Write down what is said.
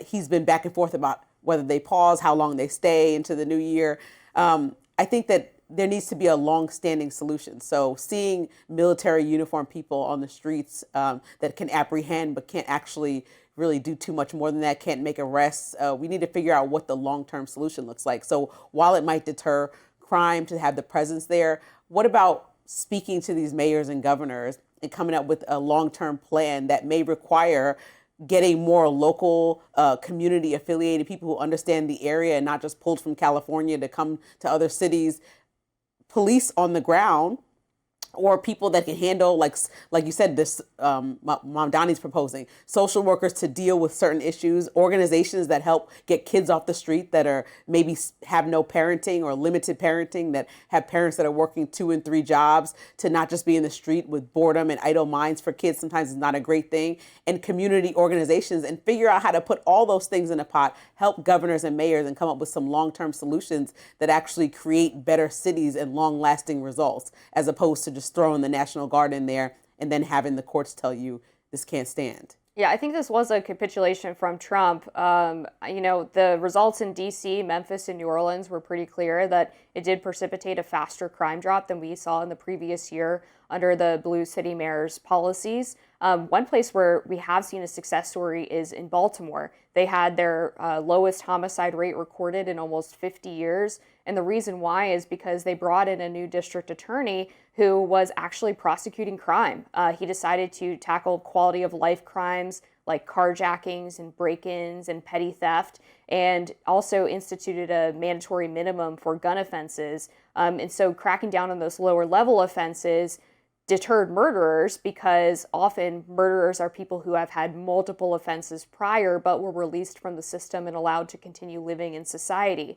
he's been back and forth about whether they pause, how long they stay into the new year. I think that there needs to be a long-standing solution. So seeing military uniformed people on the streets that can apprehend but can't actually really do too much more than that, can't make arrests. We need to figure out what the long-term solution looks like. So while it might deter crime to have the presence there, what about speaking to these mayors and governors and coming up with a long-term plan that may require getting more local, community affiliated people who understand the area and not just pulled from California to come to other cities, police on the ground, or people that can handle, like you said, this Mom Donnie's proposing, social workers to deal with certain issues, organizations that help get kids off the street that are maybe have no parenting or limited parenting, that have parents that are working 2 and 3 jobs, to not just be in the street with boredom and idle minds for kids sometimes is not a great thing, and community organizations, and figure out how to put all those things in a pot, help governors and mayors and come up with some long-term solutions that actually create better cities and long-lasting results, as opposed to just throwing the National Guard in there and then having the courts tell you this can't stand. Yeah, I think this was a capitulation from Trump. The results in D.C., Memphis, and New Orleans were pretty clear that it did precipitate a faster crime drop than we saw in the previous year under the blue city mayor's policies. One place where we have seen a success story is in Baltimore. They had their lowest homicide rate recorded in almost 50 years. And the reason why is because they brought in a new district attorney who was actually prosecuting crime. He decided to tackle quality of life crimes like carjackings and break-ins and petty theft, and also instituted a mandatory minimum for gun offenses. And so cracking down on those lower level offenses deterred murderers, because often murderers are people who have had multiple offenses prior but were released from the system and allowed to continue living in society.